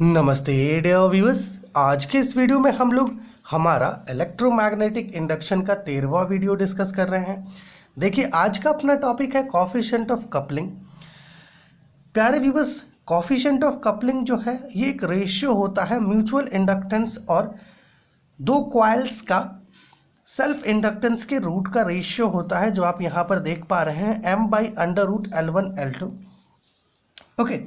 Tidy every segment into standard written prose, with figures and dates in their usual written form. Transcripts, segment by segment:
नमस्ते dear viewers. आज के इस वीडियो में हम लोग हमारा इलेक्ट्रोमैग्नेटिक इंडक्शन का 13वां वीडियो डिस्कस कर रहे हैं। देखिए, आज का अपना टॉपिक है कॉफिशिएंट ऑफ कपलिंग। प्यारे व्यूअर्स, कॉफिशिएंट ऑफ कपलिंग जो है ये एक रेशियो होता है म्यूचुअल इंडक्टेंस और दो कॉइल्स का सेल्फ इंडक्टेंस के रूट का रेशियो होता है, जो आप यहाँ पर देख पा रहे हैं m/√L1L2। ओके,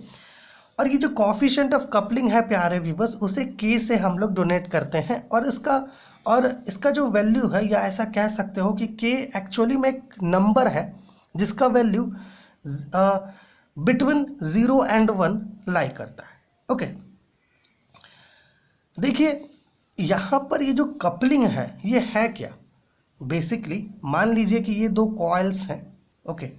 और ये जो कॉफिशिएंट ऑफ कपलिंग है प्यारे व्यूवर्स, उसे के से हम लोग डोनेट करते हैं और इसका जो वैल्यू है, या ऐसा कह सकते हो कि के एक्चुअली में एक नंबर है जिसका वैल्यू बिटवीन 0 and 1 लाई करता है। ओके, देखिए यहाँ पर ये जो कपलिंग है ये है क्या। बेसिकली मान लीजिए कि ये दो कॉइल्स हैं। ओके,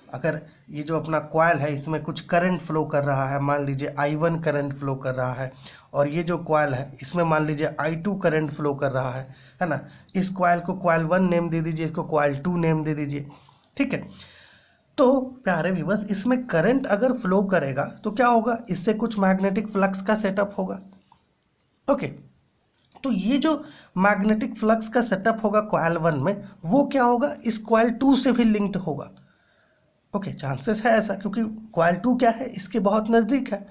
अगर ये जो अपना कॉइल है इसमें कुछ करंट फ्लो कर रहा है, मान लीजिए I1 करंट फ्लो कर रहा है, और ये जो कॉइल है इसमें मान लीजिए I2 करंट फ्लो कर रहा है ना। इस कॉइल को कॉइल 1 नेम दे दीजिए, इसको कॉइल 2 नेम दे दीजिए, ठीक है। तो प्यारे व्यूअर्स, इसमें करंट अगर फ्लो करेगा तो क्या होगा, इससे कुछ मैग्नेटिक फ्लक्स का सेटअप होगा। ओके, तो ये जो मैग्नेटिक फ्लक्स का सेटअप होगा कॉइल 1 में, वो क्या होगा, इस कॉइल 2 से भी लिंक्ड होगा। ओके, चांसेस है ऐसा, क्योंकि कॉइल 2 क्या है, इसके बहुत नज़दीक है।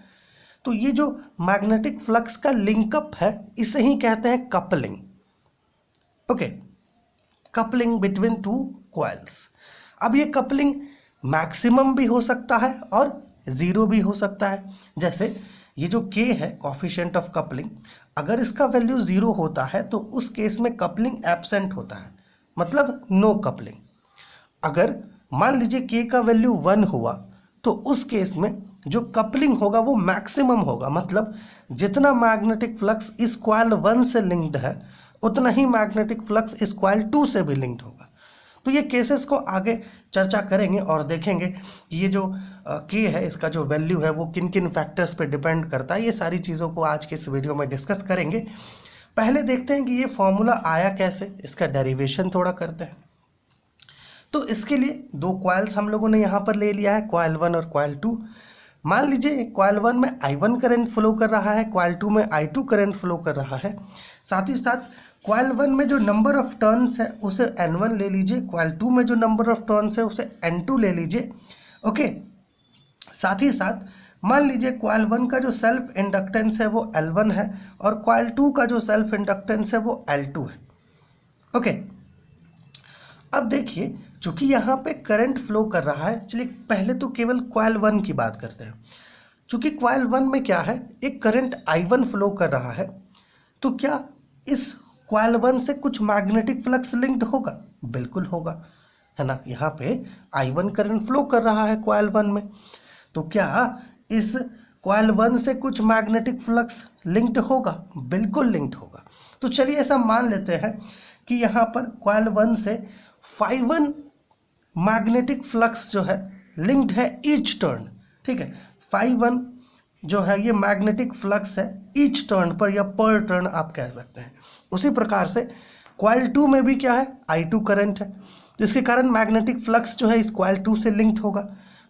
तो ये जो मैग्नेटिक फ्लक्स का लिंकअप है इसे ही कहते हैं coupling. Okay, coupling between two coils. अब ये कपलिंग मैक्सिमम भी हो सकता है और ज़ीरो भी हो सकता है। जैसे ये जो के है कॉफिशिएंट ऑफ कपलिंग, अगर इसका वैल्यू 0 होता है तो उस केस में कपलिंग एब्सेंट होता है, मतलब नो कपलिंग। अगर मान लीजिए के का वैल्यू 1 हुआ तो उस केस में जो कपलिंग होगा वो मैक्सिमम होगा, मतलब जितना मैग्नेटिक फ्लक्स इस कॉइल 1 से लिंक्ड है उतना ही मैग्नेटिक फ्लक्स इस कॉइल 2 से भी लिंक्ड होगा। तो ये केसेस को आगे चर्चा करेंगे और देखेंगे कि ये जो के है इसका जो वैल्यू है वो किन किन फैक्टर्स पे डिपेंड करता है। ये सारी चीज़ों को आज के इस वीडियो में डिस्कस करेंगे। पहले देखते हैं कि ये फॉर्मूला आया कैसे, इसका डेरिवेशन थोड़ा करते हैं। तो इसके लिए दो कॉइल्स हम लोगों ने यहाँ पर ले लिया है, कॉइल 1 और कॉइल 2। मान लीजिए कॉइल 1 में I1 करंट फ्लो कर रहा है, कॉइल 2 में I2 करंट फ्लो कर रहा है। साथ ही साथ कॉइल 1 में जो नंबर ऑफ टर्न्स है उसे N1 ले लीजिए, कॉइल 2 में जो नंबर ऑफ टर्न्स है उसे N2 ले लीजिए। ओके, साथ ही साथ मान लीजिए कॉइल 1 का जो सेल्फ इंडक्टेंस है वो L1 है और कॉइल 2 का जो सेल्फ इंडक्टेंस है वो L2 है। ओके, अब देखिए चूंकि यहाँ पे करंट फ्लो कर रहा है, चलिए पहले तो केवल कॉइल 1 की बात करते हैं। चूंकि कॉइल 1 में क्या है, एक करंट I1 फ्लो कर रहा है, तो क्या इस कॉइल 1 से कुछ मैग्नेटिक फ्लक्स लिंक्ड होगा? बिल्कुल होगा, है ना। यहाँ पे I1 करंट फ्लो कर रहा है कॉइल 1 में, तो क्या इस कॉइल 1 से कुछ मैग्नेटिक फ्लक्स लिंक्ड होगा? बिल्कुल लिंक्ड होगा। तो चलिए ऐसा मान लेते हैं कि यहाँ पर कॉइल 1 से φ1 मैग्नेटिक फ्लक्स जो है लिंक्ड है ईच टर्न, ठीक है। φ1 जो है ये मैग्नेटिक फ्लक्स है ईच टर्न पर, या पर टर्न आप कह सकते हैं। उसी प्रकार से कॉइल 2 में भी क्या है, I2 करंट है, जिसके कारण मैग्नेटिक फ्लक्स जो है इस कॉइल 2 से लिंक्ड होगा।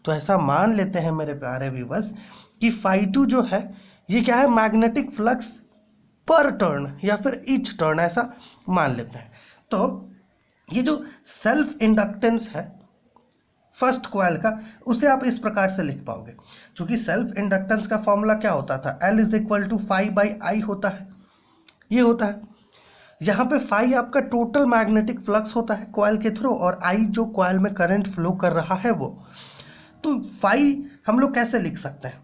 तो ऐसा मान लेते हैं मेरे प्यारे व्यूअर्स कि φ2 जो है ये क्या है, मैग्नेटिक फ्लक्स पर टर्न या फिर ईच टर्न, ऐसा मान लेते हैं। तो ये जो सेल्फ इंडक्टेंस है फर्स्ट कॉइल का, उसे आप इस प्रकार से लिख पाओगे। क्योंकि सेल्फ इंडक्टेंस का फॉर्मूला क्या होता था, L = φ/I होता है, ये होता है। यहाँ पे φ आपका टोटल मैग्नेटिक फ्लक्स होता है कॉइल के थ्रू, और I जो कॉइल में करंट फ्लो कर रहा है वो। तो φ हम लोग कैसे लिख सकते हैं,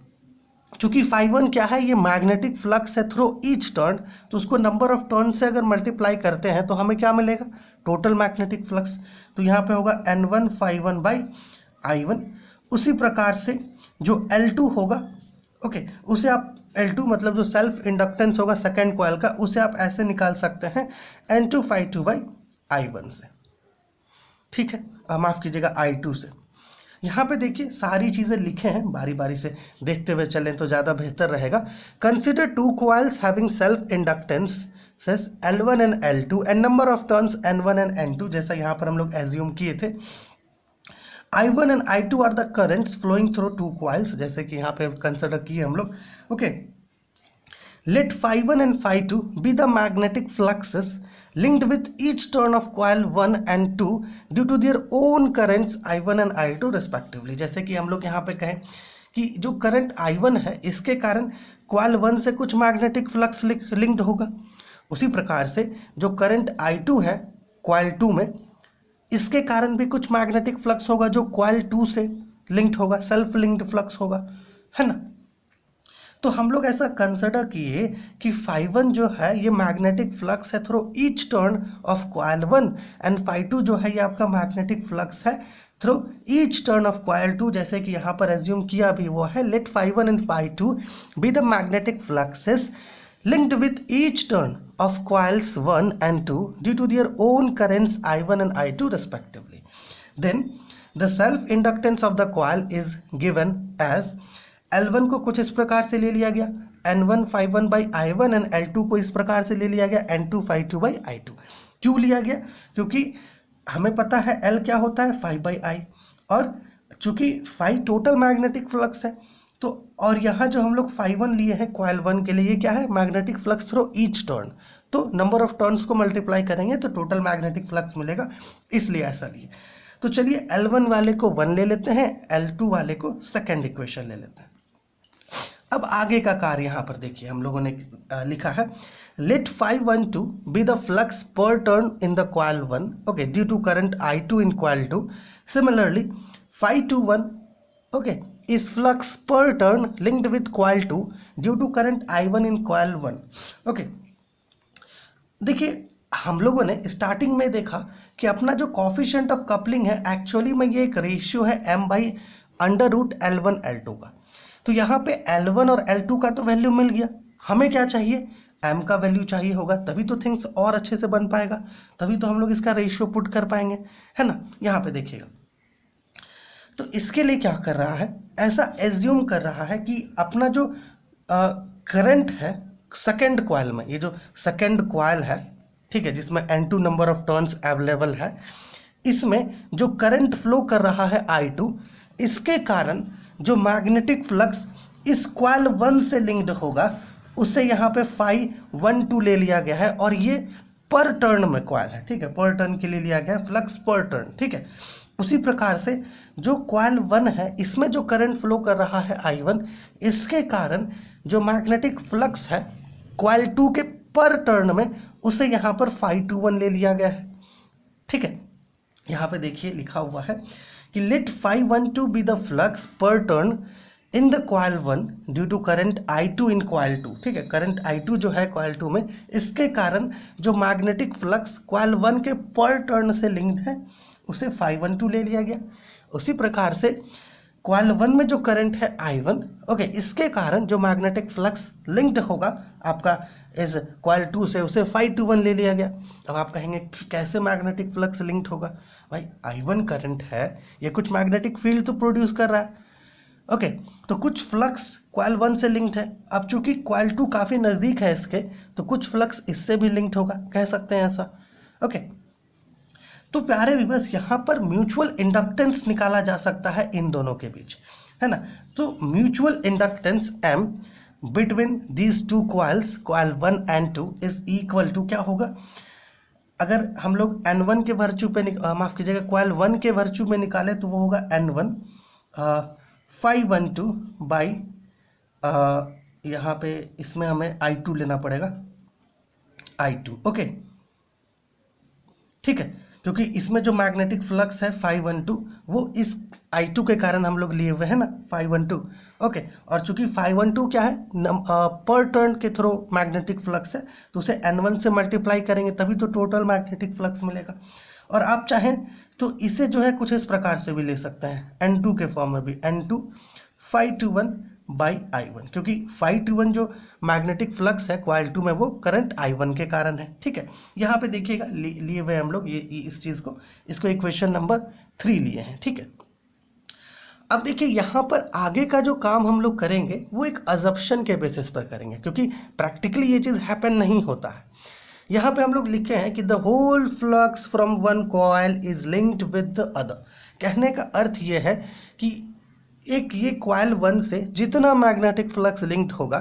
चूंकि φ1 क्या है, ये मैग्नेटिक फ्लक्स है थ्रू ईच टर्न, तो उसको नंबर ऑफ टर्न से अगर मल्टीप्लाई करते हैं तो हमें क्या मिलेगा, टोटल मैग्नेटिक फ्लक्स। तो यहाँ पे होगा N1 φ1/I1। उसी प्रकार से जो L2 होगा, ओके, उसे आप L2 मतलब जो सेल्फ इंडक्टेंस होगा सेकेंड कॉइल का, उसे आप ऐसे निकाल सकते हैं N2 φ2/I1 से, ठीक है, माफ़ कीजिएगा I2 से। यहाँ पे देखिए सारी चीज़ें लिखे हैं, बारी बारी से देखते हुए चलें तो ज़्यादा बेहतर रहेगा। Consider two coils having self inductances L1 and L2 and number of turns N1 and N2, जैसा यहाँ पर हम लोग एज्यूम किए थे। I1 and I2 are the currents flowing through two coils, जैसे कि यहाँ पे कंसिडर किए हम लोग। Okay, Let phi1 and phi2 be the magnetic fluxes linked with each turn of coil 1 and 2 due to their own currents I1 and I2 respectively। जैसे कि हम लोग यहाँ पे कहें कि जो करंट I1 है इसके कारण कॉइल 1 से कुछ मैग्नेटिक फ्लक्स लिंक्ड होगा, उसी प्रकार से जो करंट I2 है कॉइल 2 में इसके कारण भी कुछ मैग्नेटिक फ्लक्स होगा जो कॉइल 2 से लिंक्ड होगा, सेल्फ लिंक्ड फ्लक्स होगा, है ना। तो हम लोग ऐसा कंसिडर किए कि phi1 जो है ये मैग्नेटिक फ्लक्स है through each turn off coil 1 and phi2 जो है ये आपका मैग्नेटिक फ्लक्स है through each turn off coil 2। जैसे कि यहाँ पर एज्यूम किया भी वो है let phi1 and phi2 be the magnetic fluxes linked with each turn of coils 1 and 2 due to their own currents I1 and I2 respectively. Then the self inductance of the coil is given as L1 को कुछ इस प्रकार से ले लिया गया N1 phi1 by I1 and L2 को इस प्रकार से ले लिया गया N2 phi2 by I2। क्यों लिया गया? क्योंकि हमें पता है L क्या होता है phi by I, और चूंकि phi टोटल मैग्नेटिक फ्लक्स है तो, और यहाँ जो हम लोग phi1 लिए हैं कॉइल 1 के लिए ये क्या है magnetic flux through each turn, तो नंबर ऑफ टर्न्स को मल्टीप्लाई करेंगे तो टोटल मैग्नेटिक फ्लक्स मिलेगा, इसलिए ऐसा लिए। तो चलिए L1 वाले को 1 ले लेते हैं, L2 वाले को सेकेंड इक्वेशन ले लेते हैं। अब आगे का कार्य यहाँ पर देखिए हम लोगों ने लिखा है let phi12 be the flux per turn in the coil 1 okay due to current I2 in coil 2। Similarly phi21 okay is flux per turn linked with coil 2 due to current I1 in coil 1। Okay देखिए हम लोगों ने starting में देखा कि अपना जो coefficient of coupling है एक्चुअली में ये एक रेशियो है m by under root L1 L2 का। तो यहाँ पे L1 और L2 का तो वैल्यू मिल गया, हमें क्या चाहिए m का वैल्यू चाहिए होगा, तभी तो थिंग्स और अच्छे से बन पाएगा, तभी तो हम लोग इसका रेशियो पुट कर पाएंगे, है ना। यहाँ पे देखिएगा तो इसके लिए क्या कर रहा है, ऐसा एज्यूम कर रहा है कि अपना जो करंट है सेकेंड कॉइल में, ये जो सेकेंड कॉइल है ठीक है जिसमें N2 number of turns available है, इसमें जो करंट फ्लो कर रहा है I2 इसके कारण जो मैग्नेटिक फ्लक्स इस कॉइल 1 से लिंक्ड होगा उससे यहाँ पे phi12 ले लिया गया है, और ये पर टर्न में कॉइल है ठीक है, पर टर्न के लिए लिया गया है फ्लक्स पर टर्न ठीक है। उसी प्रकार से जो कॉइल 1 है इसमें जो करंट फ्लो कर रहा है I1 इसके कारण जो मैग्नेटिक फ्लक्स है कॉइल 2 के पर टर्न में उसे यहाँ पर phi21 ले लिया गया है ठीक है। यहाँ पे देखिए लिखा हुआ है कि let phi12 be the flux per turn in the coil 1 due to current I2 in coil 2 ठीक है। करंट I2 जो है कॉइल 2 में इसके कारण जो मैग्नेटिक फ्लक्स कॉइल 1 के पर टर्न से लिंक्ड है उसे phi12 ले लिया गया। उसी प्रकार से कॉइल 1 में जो करंट है I1 ओके इसके कारण जो मैग्नेटिक फ्लक्स लिंक्ड होगा आपका इस कॉइल 2 से उसे phi21 ले लिया गया। अब आप कहेंगे कि कैसे मैग्नेटिक फ्लक्स लिंक्ड होगा, भाई I1 करंट है ये कुछ मैग्नेटिक फील्ड तो प्रोड्यूस कर रहा है ओके तो कुछ फ्लक्स कॉइल 1 से लिंक्ड है। अब चूंकि कॉइल 2 काफ़ी नज़दीक है इसके तो कुछ फ्लक्स इससे भी लिंक्ड होगा, कह सकते हैं ऐसा ओके। तो प्यारे व्यूअर्स यहाँ पर म्यूचुअल इंडक्टेंस निकाला जा सकता है इन दोनों के बीच, है ना। तो mutual inductance M between these two coils coil 1 and 2 is equal to क्या होगा, अगर हम लोग N1 के वर्च्यू पे माफ़ कीजिएगा कॉइल 1 के वर्च्यू में निकाले तो वो होगा N1 phi12 बाई यहाँ पे इसमें हमें I2 लेना पड़ेगा I2 ओके ठीक है, क्योंकि इसमें जो मैग्नेटिक फ्लक्स है phi12 वो इस I2 के कारण हम लोग लिए हुए हैं ना phi12 ओके। और चूंकि phi12 क्या है पर टर्न के थ्रू मैग्नेटिक फ्लक्स है तो उसे N1 से मल्टीप्लाई करेंगे तभी तो टोटल मैग्नेटिक फ्लक्स मिलेगा। और आप चाहें तो इसे जो है कुछ इस प्रकार से भी ले सकते हैं N2 के फॉर्म में भी N2 phi21 बाई I1, क्योंकि phi21 जो मैग्नेटिक फ्लक्स है कॉइल 2 में वो करंट I1 के कारण है ठीक है। यहाँ पे देखिएगा लिए हुए हम लोग ये इस चीज़ को इसको इक्वेशन नंबर 3 लिए हैं ठीक है। अब देखिए यहाँ पर आगे का जो काम हम लोग करेंगे वो एक अजम्पशन के बेसिस पर करेंगे, क्योंकि प्रैक्टिकली ये चीज़ हैपन नहीं होता है। यहाँ पे हम लोग लिखे हैं कि the whole flux from one coil is linked with the other. कहने का अर्थ ये है कि एक ये कॉइल 1 से जितना मैग्नेटिक फ्लक्स लिंक्ड होगा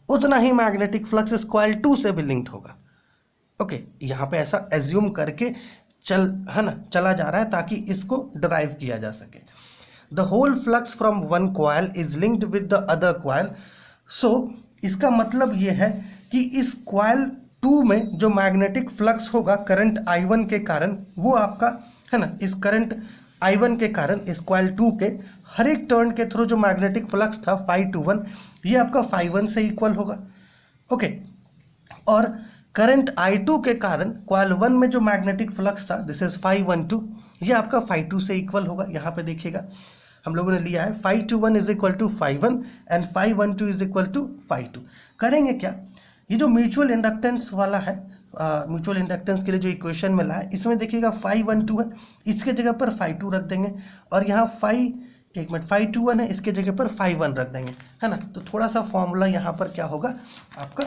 उतना ही मैग्नेटिक फ्लक्स इस कॉइल 2 से भी लिंक्ड होगा। ओके, यहाँ पे ऐसा एज्यूम करके चला जा रहा है ताकि इसको डिराइव किया जा सके। The whole flux from one coil is linked with the other coil. So इसका मतलब ये है कि इस कॉइल 2 में जो मैग्नेटिक फ्लक्स होगा करंट I1 के कारण, वो आपका इस करंट I1 के कारण इस कॉइल 2 के हर एक टर्न के थ्रू जो मैग्नेटिक फ्लक्स था φ21, ये आपका φ1 से इक्वल होगा। ओके, और करंट I2 के कारण कॉइल 1 में जो मैग्नेटिक फ्लक्स था दिस इज φ12, ये आपका φ2 से इक्वल होगा। यहाँ पे देखिएगा हम लोगों ने लिया है φ21 is equal to φ1 and φ12 is equal to φ2। करेंगे क्या, ये जो म्यूचुअल इंडक्टेंस वाला है, म्यूचुअल इंडक्टेंस के लिए जो इक्वेशन मिला है, इसमें देखिएगा φ12 है, इसके जगह पर φ2 रख देंगे, और यहाँ φ21 है, इसके जगह पर φ1 रख देंगे, है ना। तो थोड़ा सा फॉर्मूला यहाँ पर क्या होगा आपका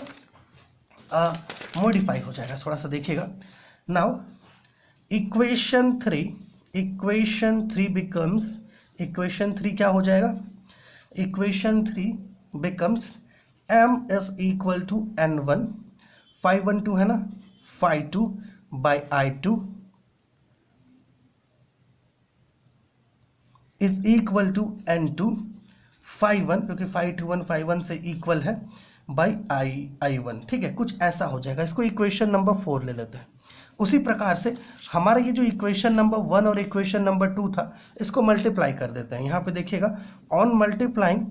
मॉडिफाई हो जाएगा, थोड़ा सा देखिएगा। नाउ इक्वेशन 3 बिकम्स, इक्वेशन 3 क्या हो जाएगा, equation 3 becomes m is equal to n1 φ12 है ना, φ2 by I2 is equal to n2 φ1, क्योंकि φ21 φ1 से इक्वल है, बाई I1। ठीक है, कुछ ऐसा हो जाएगा। इसको इक्वेशन नंबर 4 ले लेते हैं। उसी प्रकार से हमारा ये जो इक्वेशन नंबर 1 और इक्वेशन नंबर 2 था, इसको मल्टीप्लाई कर देते हैं। यहाँ पे देखिएगा ऑन मल्टीप्लाइंग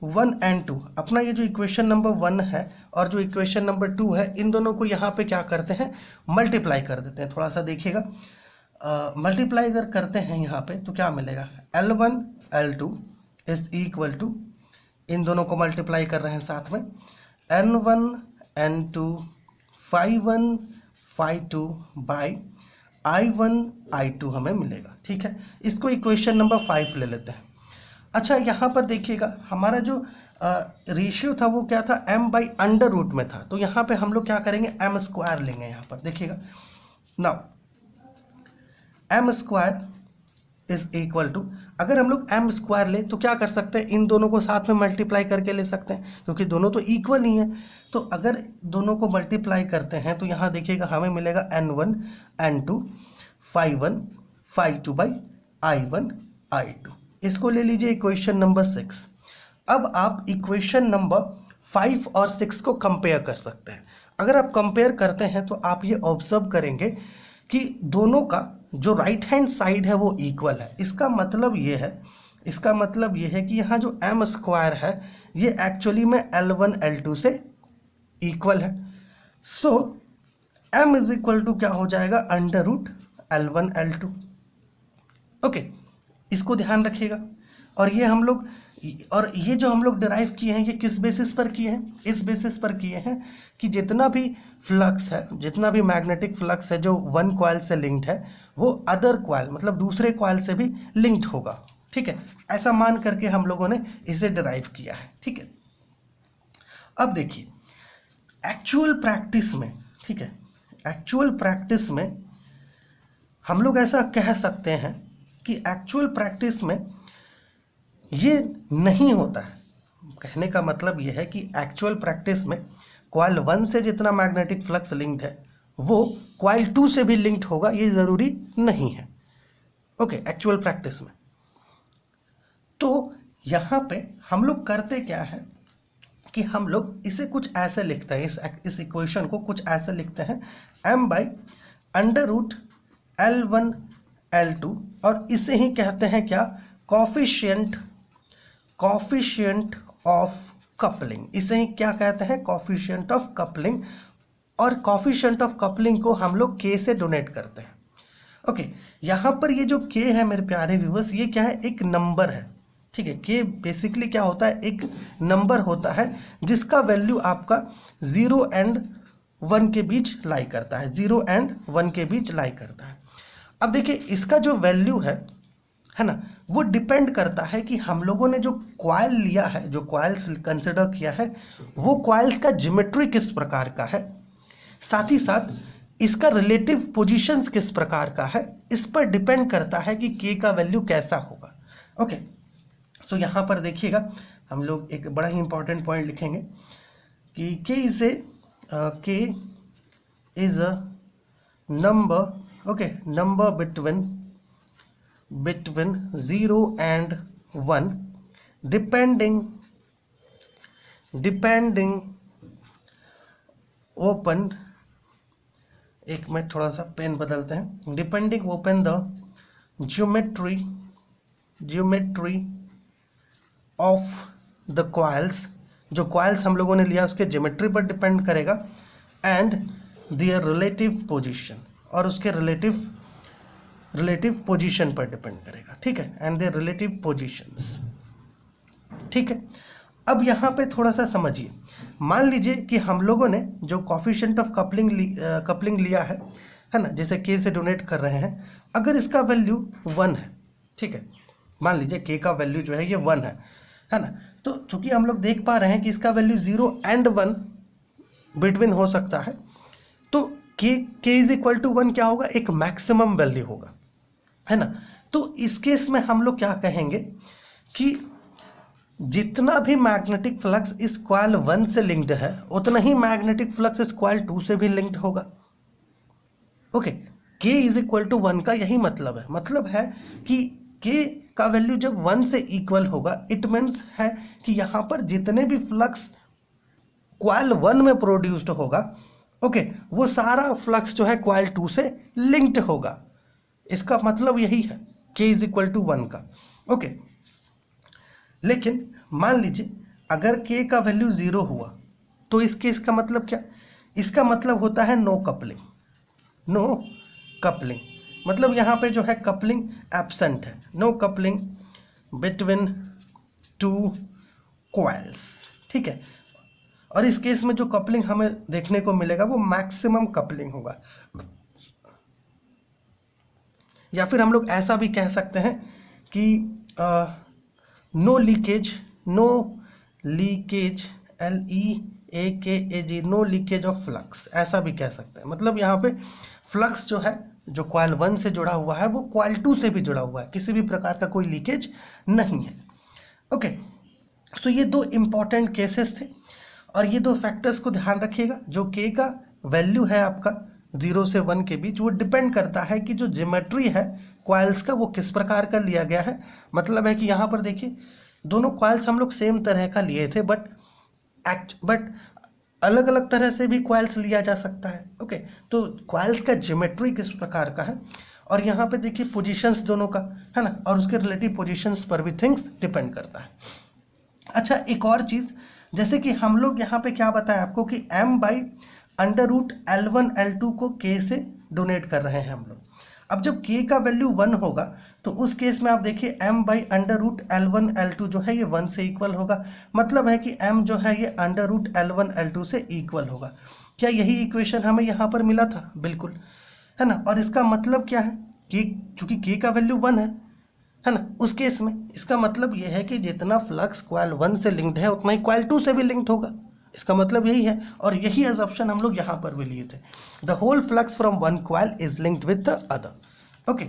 1 and 2, अपना ये जो इक्वेशन नंबर 1 है और जो इक्वेशन नंबर 2 है, इन दोनों को यहाँ पे क्या करते हैं, मल्टीप्लाई कर देते हैं। थोड़ा सा देखिएगा, मल्टीप्लाई अगर करते हैं यहाँ पे तो क्या मिलेगा, L1 L2 is equal to, इन दोनों को मल्टीप्लाई कर रहे हैं साथ में, N1 N2 φ1 φ2 by I1 I2 हमें मिलेगा। ठीक है, इसको इक्वेशन नंबर 5 ले लेते हैं। अच्छा, यहाँ पर देखिएगा हमारा जो रेशियो था वो क्या था, m/√, में था। तो यहाँ पे हम लोग क्या करेंगे, m² लेंगे। यहाँ पर देखिएगा, now m² is equal to, अगर हम लोग m² ले तो क्या कर सकते हैं, इन दोनों को साथ में मल्टीप्लाई करके ले सकते हैं, क्योंकि दोनों तो इक्वल ही हैं। तो अगर दोनों को मल्टीप्लाई करते हैं तो यहाँ देखिएगा हमें मिलेगा N1 N2 φ1 φ2 by I1 I2। इसको ले लीजिए इक्वेशन नंबर 6। अब आप इक्वेशन नंबर 5 और 6 को कंपेयर कर सकते हैं। अगर आप कंपेयर करते हैं तो आप ये ऑब्जर्व करेंगे कि दोनों का जो राइट हैंड साइड है वो इक्वल है। इसका मतलब ये है कि यहाँ जो m² है ये एक्चुअली में L1 L2 से इक्वल है। सो m इज इक्वल टू क्या हो जाएगा, √L1 L2। ओके, इसको ध्यान रखिएगा। और ये जो हम लोग डिराइव किए हैं, ये किस बेसिस पर किए हैं, इस बेसिस पर किए हैं कि जितना भी फ्लक्स है, जितना भी मैग्नेटिक फ्लक्स है जो वन कॉइल से लिंक्ड है, वो अदर कॉइल मतलब दूसरे कॉइल से भी लिंक्ड होगा। ठीक है, ऐसा मान करके हम लोगों ने इसे डिराइव किया है। ठीक है, अब देखिए एक्चुअल प्रैक्टिस में, ठीक है, एक्चुअल प्रैक्टिस में हम लोग ऐसा कह सकते हैं कि एक्चुअल प्रैक्टिस में ये नहीं होता है। कहने का मतलब ये है कि एक्चुअल प्रैक्टिस में कॉइल 1 से जितना मैग्नेटिक फ्लक्स लिंक्ड है वो कॉइल 2 से भी लिंक्ड होगा, ये ज़रूरी नहीं है। ओके, एक्चुअल प्रैक्टिस में। तो यहाँ पे हम लोग करते क्या है कि हम लोग इसे कुछ ऐसे लिखते हैं, इस इक्वेशन को कुछ ऐसे लिखते हैं, m/√L1 L2, और इसे ही कहते हैं क्या, कोफिशिएंट ऑफ कपलिंग। इसे ही क्या कहते हैं, कोफिशिएंट ऑफ कपलिंग। और कोफिशिएंट ऑफ कपलिंग को हम लोग K से डोनेट करते हैं। ओके, यहाँ पर ये जो K है मेरे प्यारे व्यूअर्स, ये क्या है, एक नंबर है। ठीक है, K बेसिकली क्या होता है, एक नंबर होता है जिसका वैल्यू आपका 0 and 1 के बीच लाई करता है, 0 and 1 के बीच लाई करता है। अब देखिए इसका जो वैल्यू है ना, वो डिपेंड करता है कि हम लोगों ने जो कॉइल लिया है, जो कॉइल्स कंसिडर किया है, वो कॉइल्स का ज्योमेट्री किस प्रकार का है, साथ ही साथ इसका रिलेटिव पोजीशंस किस प्रकार का है, इस पर डिपेंड करता है कि K का वैल्यू कैसा होगा। ओके, तो यहाँ पर देखिएगा हम लोग एक बड़ा ही इंपॉर्टेंट पॉइंट लिखेंगे कि K is a number, okay, number between 0 and 1 depending open, एक मिनट थोड़ा सा पेन बदलते हैं, depending open the geometry of the coils, जो कॉइल्स हम लोगों ने लिया उसके ज्योमेट्री पर डिपेंड करेगा, एंड देयर रिलेटिव पोजीशन, और उसके रिलेटिव पोजीशन पर डिपेंड करेगा, ठीक है, एंड देयर रिलेटिव पोजीशंस, ठीक है। अब यहाँ पे थोड़ा सा समझिए, मान लीजिए कि हम लोगों ने जो कोफिशिएंट ऑफ कपलिंग लिया है ना, जैसे K से डोनेट कर रहे हैं, अगर इसका वैल्यू 1 है, ठीक है, मान लीजिए K का वैल्यू जो है ये 1 है ना, तो चूंकि हम लोग देख पा रहे हैं कि इसका वैल्यू 0 and 1 बिटवीन हो सकता है, तो K इज इक्वल टू 1 क्या होगा, एक मैक्सिमम वैल्यू होगा, है ना। तो इस केस में हम लोग क्या कहेंगे कि जितना भी मैग्नेटिक फ्लक्स इस कॉइल 1 से लिंक्ड है उतना ही मैग्नेटिक फ्लक्स इस कॉइल 2 से भी लिंक्ड होगा, okay. K is equal to 1 का यही मतलब है कि K का वैल्यू जब 1 से इक्वल होगा, इट मीन्स है कि यहाँ पर जितने भी फ्लक्स कॉइल 1 में प्रोड्यूस्ड होगा, ओके, वो सारा फ्लक्स जो है कॉइल 2 से लिंक्ड होगा। इसका मतलब यही है K इज इक्वल टू 1 का, ओके। लेकिन मान लीजिए अगर K का वैल्यू 0 हुआ, तो इस केस का मतलब क्या, इसका मतलब होता है नो कपलिंग, मतलब यहाँ पे जो है कपलिंग एब्सेंट है, नो कपलिंग बिटवीन 2 कॉइल्स, ठीक है। और इस केस में जो कपलिंग हमें देखने को मिलेगा वो मैक्सिमम कपलिंग होगा, या फिर हम लोग ऐसा भी कह सकते हैं कि no leakage LEAKAG, no leakage of flux, ऐसा भी कह सकते हैं। मतलब यहाँ पे फ्लक्स जो है जो कॉइल 1 से जुड़ा हुआ है वो कॉइल 2 से भी जुड़ा हुआ है, किसी भी प्रकार का कोई लीकेज नहीं है, ओके। सो ये दो इंपॉर्टेंट केसेस थे, और ये दो फैक्टर्स को ध्यान रखिएगा। जो K का वैल्यू है आपका 0 से 1 के बीच, वो डिपेंड करता है कि जो ज्योमेट्री है कॉइल्स का वो किस प्रकार का लिया गया है। मतलब है कि यहाँ पर देखिए दोनों कॉइल्स हम लोग सेम तरह का लिए थे, बट अलग अलग तरह से भी कॉइल्स लिया जा सकता है, ओके। तो कॉइल्स का ज्योमेट्री किस प्रकार का है, और यहाँ पे देखिए पोजीशंस दोनों का, है ना, और उसके रिलेटिव पोजीशंस पर भी थिंग्स डिपेंड करता है। अच्छा, एक और चीज़, जैसे कि हम लोग यहाँ पे क्या बताएं आपको कि m/√L1 L2 को K से डोनेट कर रहे हैं हम लोग। अब जब K का वैल्यू 1 होगा तो उस केस में आप देखिए m/√L1 L2 जो है ये 1 से इक्वल होगा। मतलब है कि m जो है ये √L1 L2 से इक्वल होगा। क्या यही इक्वेशन हमें यहाँ पर मिला था? बिल्कुल, है ना। और इसका मतलब क्या है कि चूंकि K का वैल्यू 1 है ना, उस केस में इसका मतलब ये है कि जितना फ्लक्स कॉइल 1 से लिंक्ड है उतना ही कॉइल 2 से भी लिंक्ड होगा। इसका मतलब यही है, और यही असम्पशन हम लोग यहाँ पर भी लिए थे। The whole flux from one coil is linked with the other, okay.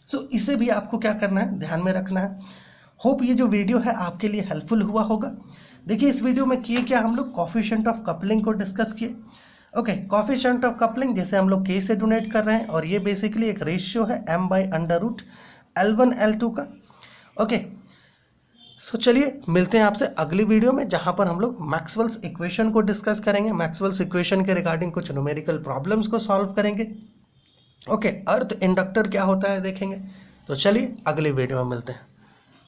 So इसे भी आपको क्या करना है, ध्यान में रखना है। होप ये जो वीडियो है आपके लिए हेल्पफुल हुआ होगा। देखिए इस वीडियो में किए क्या, हम लोग कोफिशिएंट ऑफ कपलिंग को डिस्कस किए, ओके। कोफिशिएंट ऑफ कपलिंग जैसे हम लोग K से डोनेट कर रहे हैं, और ये बेसिकली एक रेशियो है m/√L1 L2 का, ओके। सो चलिए मिलते हैं आपसे अगली वीडियो में, जहां पर हम लोग मैक्सवेल्स इक्वेशन को डिस्कस करेंगे। मैक्सवेल्स इक्वेशन के रिगार्डिंग कुछ न्यूमेरिकल प्रॉब्लम्स को सॉल्व करेंगे, ओके। अर्थ इंडक्टर क्या होता है देखेंगे। तो चलिए अगली वीडियो में मिलते हैं।